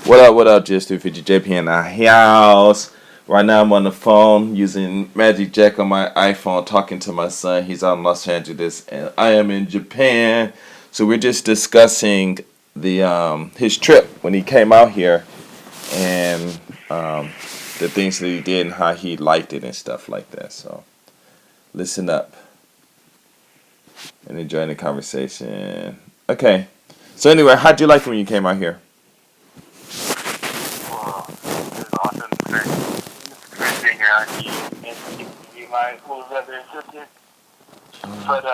What up, just 250 JP in the house. Right now I'm on the phone using Magic Jack on my iPhone talking to my son. He's out in Los Angeles and I am in Japan. So we're just discussing the his trip when he came out here and um, the things that he did and how he liked it and stuff like that. So listen up and enjoy the conversation. Okay. So anyway, how'd you like it when you came out here? Well, it was awesome. First being around you and you, my little brother and sister. But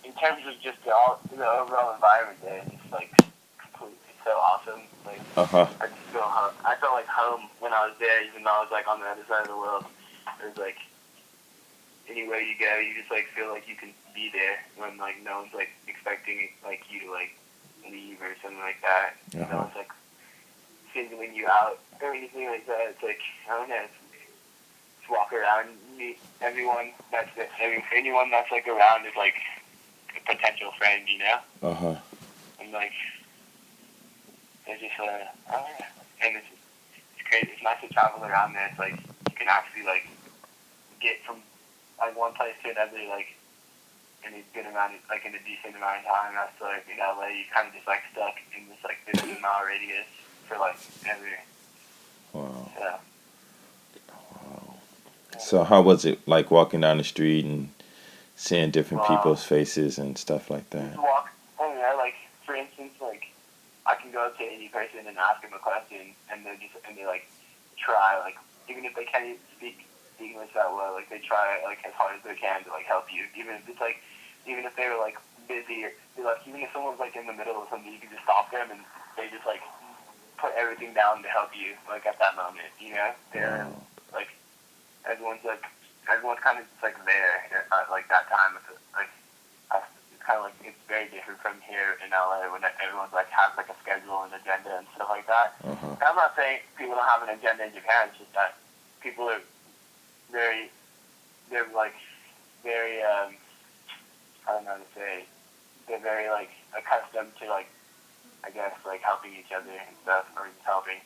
in terms of just the overall environment there, it's like completely so awesome. Like Uh huh. I just feel I felt like home when I was there, even though I was like on the other side of the world. It was like anywhere you go, you just like feel like you can be there when like no one's like expecting like you to like leave or something like that. Uh No huh. one's like singling you out or anything like that. It's like I don't know. Just walk around, meet everyone anyone that's like around is like a potential friend, you know. Uh huh. And like it's just I don't know. And it's crazy. It's nice to travel around there. It's like you can actually like get from like one place to another like in a good amount of, like in a decent amount of time. That's like in LA, you kind of just like stuck in this like 15-mile radius for like ever. Wow. So Wow. So how was it like walking down the street and seeing different well, people's faces and stuff like just that? walk. I don't know, like for instance, like I can go up to any person and ask them a question, and they like try like even if they can't even speak English that well, like they try like as hard as they can to like help you. Even if it's like even if they were like busy or like even if someone's like in the middle of something, you can just stop them and they just like put everything down to help you like at that moment. You know, they're Wow. like everyone's like everyone's kind of just like there at like that time. Like it's kind of like it's very different from here in LA when everyone's like has like a schedule and agenda and stuff like that. Uh huh. And I'm not saying people don't have an agenda in Japan. It's just that people are very they're like very I don't know how to say they're very like accustomed to like I guess like helping each other and stuff or just helping.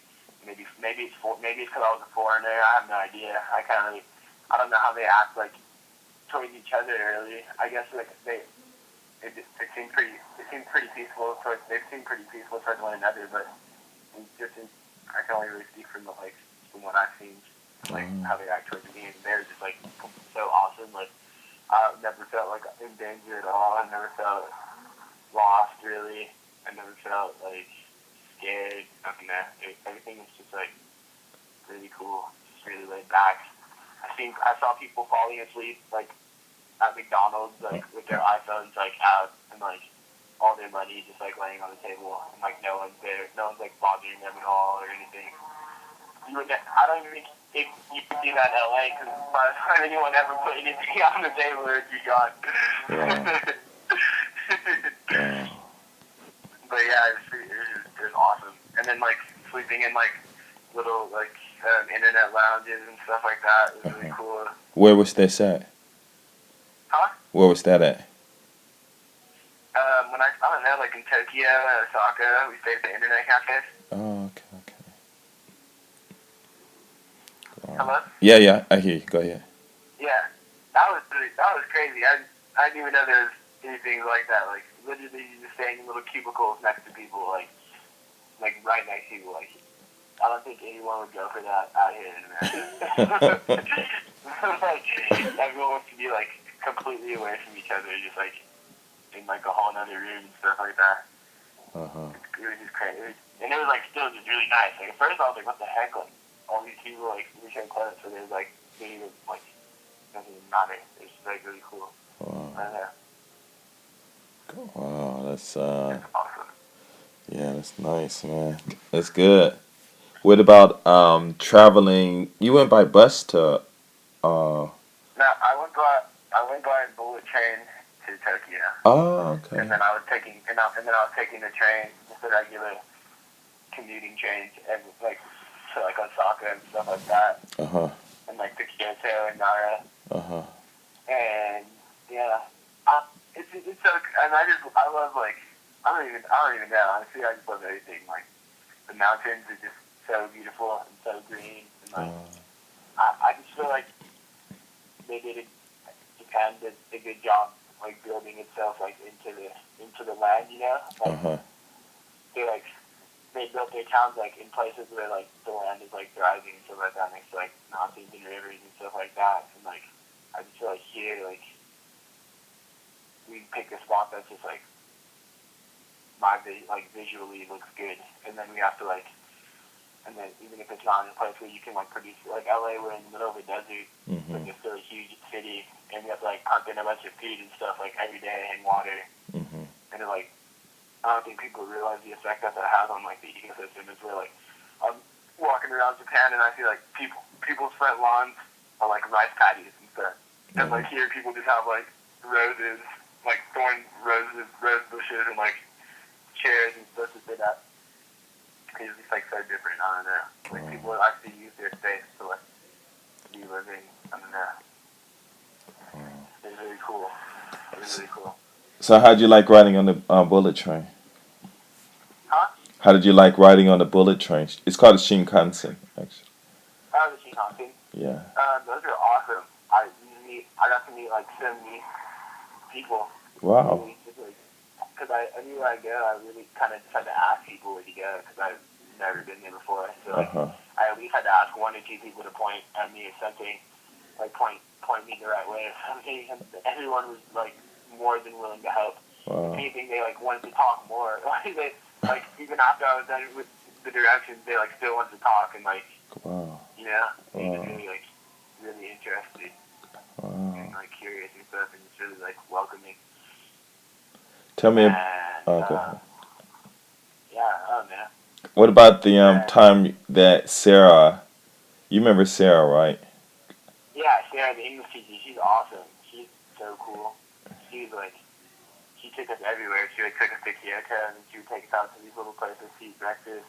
Maybe it's because I was a foreigner. I have no idea. I don't know how they act like towards each other really. I guess like it seemed pretty peaceful towards they seem pretty peaceful towards one another, but it just I can only really speak from the like from what I've seen like how they act towards me and they're just like so awesome. Like I never felt like in danger at all. I never felt lost really. I never felt like scared. Nothing that everything was just like really cool, just really laid back. I saw people falling asleep like at McDonald's Uh like with their iPhones like out and like all their money just like laying on the table and like no one's there, no one's like bothering them at all or anything. I don't even think if you can see that in LA because by the time anyone ever put anything on the table, it'd be gone. Wow. Wow. But yeah, it was awesome. And then like sleeping in like little like internet lounges and stuff like that was Uh really huh. cool. Where was this at? Huh? Where was that at? When I don't know, like in Tokyo, Osaka, we stayed at the internet cafe. Oh, okay, okay. Wow. Hello? Yeah, yeah. I hear you. Go ahead. Yeah, that was crazy. I didn't even know there was anything like that. Like literally, you just staying in little cubicles next to people, like right next to you. Like I don't think anyone would go for that out here in America. Like everyone wants to be like completely away from each other, just like in like a whole other room and stuff like that. Uh huh. It was just crazy. And it was like still just really nice. Like at first I was like, what the heck? Like all these people like we showed clothes, so there's like they even like doesn't even matter. It's just like really cool. Wow. I don't know. Wow. That's It's awesome. yeah. That's nice, man. That's good. What about traveling? You went by bus to Now I went by a bullet train to Tokyo, Oh, and okay. then I was taking the train, just a regular commuting train, and like to like Osaka and stuff like that, Uh huh. and like to Kyoto and Nara, Uh huh. and yeah, it's so and I love like I don't even know honestly I just love everything like the mountains are just so beautiful and so green, and like Uh I just feel like they did Japan did a good job like building itself like into the land, you know, like huh. they like they built their towns like in places where like the land is like thriving and stuff like that next to like mountains and rivers and stuff like that, and like I just feel like here like we pick a spot that's just like like visually looks good, and then we have to like, and then even if it's not in a place where you can like produce, like LA, we're in the middle of a desert, like it's still a huge city, and we have to like pump in a bunch of food and stuff like every day and water, and it, like I don't think people realize the effect that has on like the ecosystem. It's where like I'm walking around Japan and I see like people's front lawns are like rice paddies and stuff, and like here people just have like roses, like rose bushes and like chairs and stuff to sit at. It's just like so different. I don't know. Like people actually use their space to like be living. I don't know. It's really cool. It's really cool. So how'd you like riding on the bullet train? Huh? How did you like riding on the bullet train? It's called a Shinkansen, actually. The Shinkansen. Yeah. Those are awesome. I got to meet like so many people. Wow. Really, because anywhere I go, I really kind of just had to ask people where to go because I've never been there before. So like, I at least had to ask one or two people to point at me or something, like point me the right way or something. And everyone was like more than willing to help. If anything, they like wanted to talk more. Like even after I was done with the directions, they like still wanted to talk and like you know, they were really interested and like curious and stuff, and just really like welcoming. Tell me. And, Go ahead. yeah, oh man. What about the time that Sarah? You remember Sarah, right? Yeah, Sarah, the English teacher. She's awesome. She's so cool. She's like, she took us everywhere. She like took us to Kyoto, and she would take us out to these little places to eat breakfast,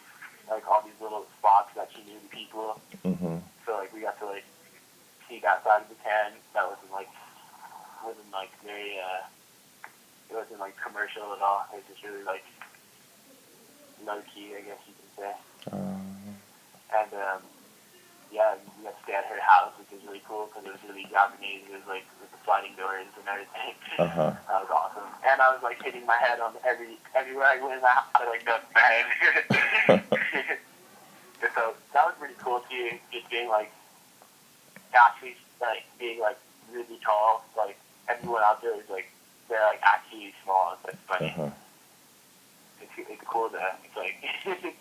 like all these little spots that she knew the people. So like we got to like see that side of Japan. That wasn't very it wasn't like commercial at all. It was just really like low key, I guess you can say. And yeah, we got to stay at her house, which was really cool because it was really Japanese. It was like with the sliding doors and everything. That was awesome. And I was like hitting my head on everywhere I went in the house. I like ducked my head. So that was pretty cool too. Just being like actually like being like really tall. Like everyone out there is like they're like actually small. It's like funny. It's cool that it's like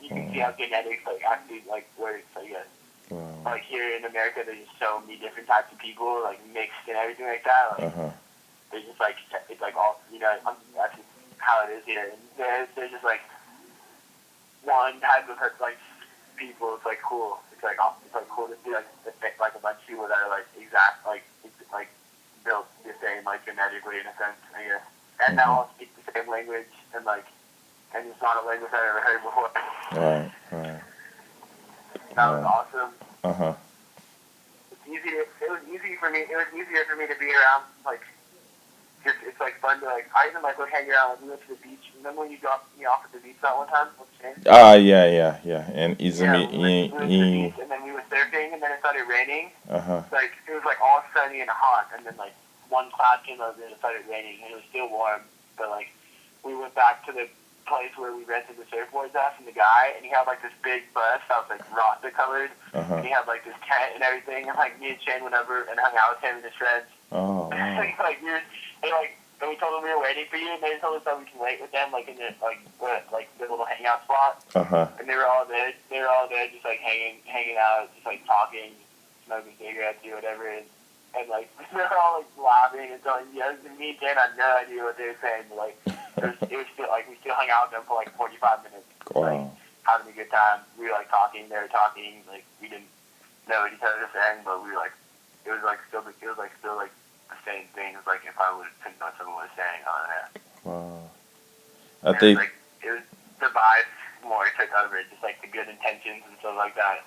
you can see how genetics like actually like works, I guess. Like here in America, there's just so many different types of people, like mixed and everything like that. Like there's just like it's like all that's just how it is here. And there's just like one type of like people. It's like cool. It's like cool to see like a bunch of people that are like exact like built the same like genetically in a sense, I guess. And now all speak the same language and it's not a language I've ever heard before. Right. That was awesome. It was easy for me. It was easier for me to be around. Like, it's like fun to like. I even like would hang around. Like, we went to the beach. Remember when you dropped me off at the beach that one time? Yeah. And Izumi. We went to the beach and then we were surfing and then it started raining. Like it was like all sunny and hot and then like one cloud came over and it started raining and it was still warm. But like we went back to the place where we rented the surfboards at from the guy, and he had like this big bus that was like Rasta colored, and he had like this tent and everything, and like me and Shane went over and hung out with him in the shreds. Oh, wow. And we told them we were waiting for you, and they told us that we can wait with them like in the the little hangout spot. And they were all there. They were all there, just like hanging out, just like talking, smoking cigarettes or whatever. And like they're all like laughing and telling me and Shane had no idea what they were saying, but like. It was still like we still hung out with them for like 45 minutes, like having a good time. We were like talking, they were talking, like we didn't know what each other was saying, but we were like it was still the same thing as like if I would have known what someone was saying on there. I think it was the vibes more took over, just like the good intentions and stuff like that.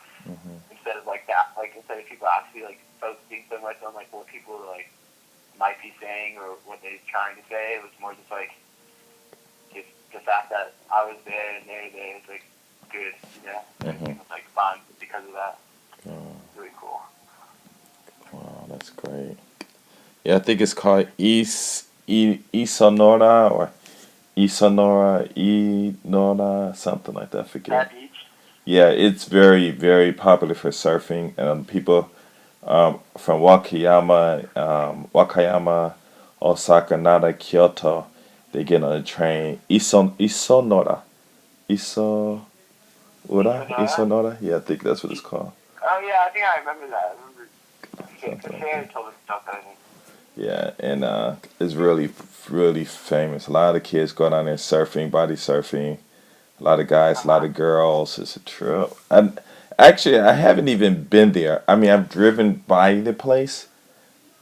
Instead of like that, like instead of people actually like focusing so much on like what people like might be saying or what they're trying to say, it was more just like the fact that I was there and they were there, it's like good. You know, Mm-hmm. everything was like fun because of that. Oh, It's really cool. wow, that's great. Yeah, I think it's called Isonora or Isonora, Enora, something like that. I forget. That beach. Yeah, it's very, very popular for surfing. People from Wakayama, Osaka, Nara, Kyoto, they get on the train. Isonora. Isonora? Sonora. Isonora? Yeah, I think that's what it's called. Oh yeah, I think I remember that. I remember. Something like Sarah that. told us about that. Yeah, and it's really, really famous. A lot of kids go down there surfing, body surfing. A lot of guys, a lot of girls. It's a trip. I haven't even been there. I mean, I've driven by the place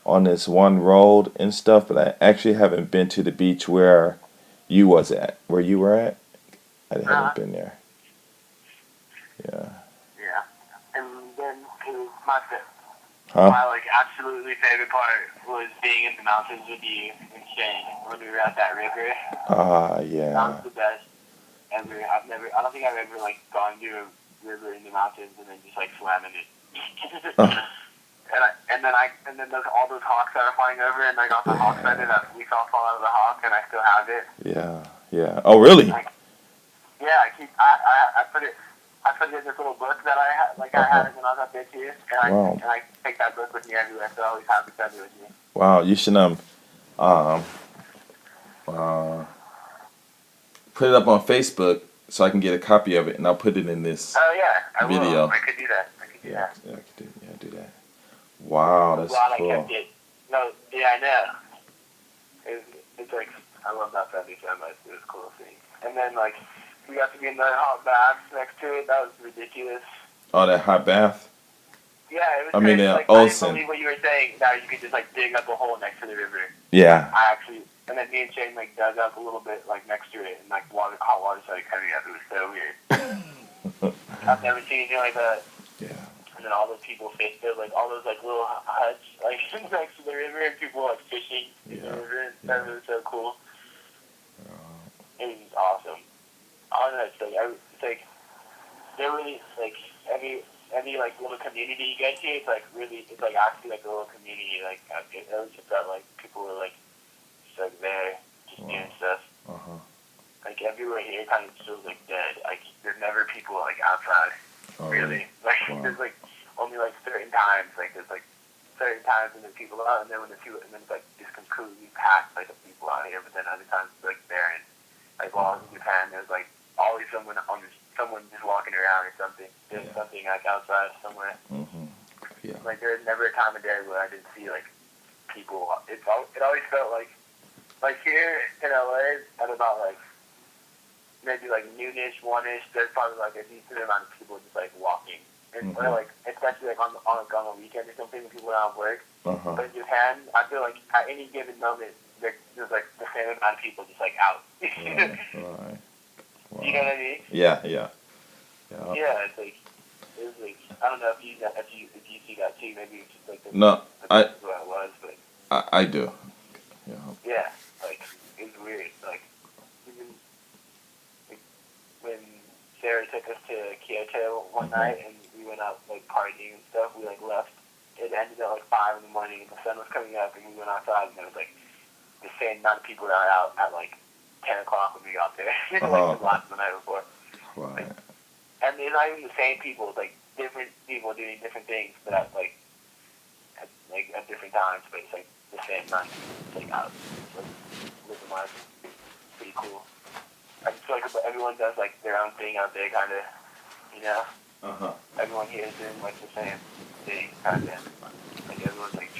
on this one road and stuff, but I actually haven't been to the beach where you was at, where you were at. I haven't Uh-huh. been there. Yeah. Yeah. And then my Huh? my like absolutely favorite part was being in the mountains with you and Shane when we were at that river. Ah, That was yeah. the best ever. I don't think I've ever like gone to a river in the mountains and then just like swam in it. and then all those hawks that are flying over, and I got the hawk feather Yeah. that we saw fall out of the hawk, and I still have it. Yeah. Yeah. Oh, really? Like, yeah, I put it. I put it in this little book that I had, like I Uh-huh. had it when I was up there too, Wow. and I take that book with me everywhere, so I always have the feather with me. Wow. You should um uh put it up on Facebook so I can get a copy of it, and I'll put it in this Oh yeah, I will. video. I could do that. I could do Yeah. that. Yeah. I could do. Yeah. Do that. Wow. I'm That's glad I cool. kept it. No, yeah, I know. It's like I love that feather so much. It was a cool thing. And then like we got to be in the hot baths next to it. That was ridiculous. Oh, that hot bath. Yeah, it was I mean, crazy. Like I didn't Olsen. believe what you were saying. That you could just like dig up a hole next to the river. Yeah. I actually, and then me and Shane like dug up a little bit like next to it, and like hot water started coming up. It was so weird. I've never seen anything like that. Yeah. And then all those people fished there, like all those like little huts like next to the river, and people like fishing in the Yeah. river. That was so cool. It was awesome. I don't know. It's like they're really like every like little community you get to. It's like really, it's like actually like a little community. Like it was just that like people were like just like there, just doing stuff. Uh-huh. Like everywhere here, kind of feels like dead. Like there's never people like outside. Oh, Really, like Wow. there's like only like certain times. Like there's like certain times when there's people out, and then when there's people, and then it's like just completely packed like of people out here. But then other times it's like barren. Like while I was in Japan, there's like always someone just walking around or something, doing something like outside somewhere. Mm-hmm. Yeah. Like there's never a time of day where I didn't see like people. It always felt like here in LA at about like maybe like noonish, one-ish. There's probably like a decent amount of people just like walking, and or, like especially like on a weekend or something when people are out of work. Uh-huh. But in Japan, I feel like at any given moment there's like the same amount of people just like out. Right. Right. Wow. You know what I mean? Yeah. Yeah. Yeah. Yeah, it's like I don't know if you see that too. Maybe it's just like No, what it was, but I do. Yeah. yeah, like it's weird. Like even like, when Sarah took us to Kyoto one night and we went out like partying and stuff, we like left. It ended at like 5 in the morning and the sun was coming up and we went outside and there was like the same amount of people that are out at like 10 o'clock when we got there. Like the night before. Right. And they're not even the same people. It's like different people doing different things, but at different times. But it's like the same night. It's like out, like living life. Pretty cool. I just feel like everyone does like their own thing out there, kind of. You know, everyone here is doing like the same thing, kind of. Like everyone's like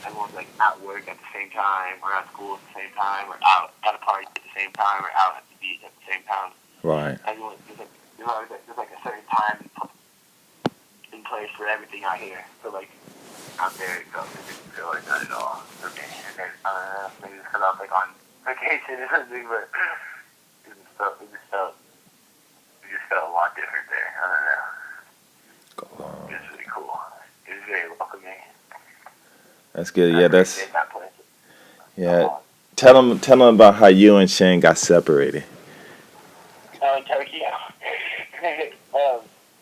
everyone's like at work at the same time, or at school at the same time, or out at a party at the same time, or out at the beach at the same time. Right. Everyone, there's like a certain time in place for everything out here. So like out there, it didn't feel like that at all for me. And then I don't know, maybe it's because I was like on vacation or something, but it just felt a lot different there. I don't know. It was really cool. It was very welcoming. That's good. Yeah. That's That place. yeah. Tell them about how you and Shane got separated. In Tokyo.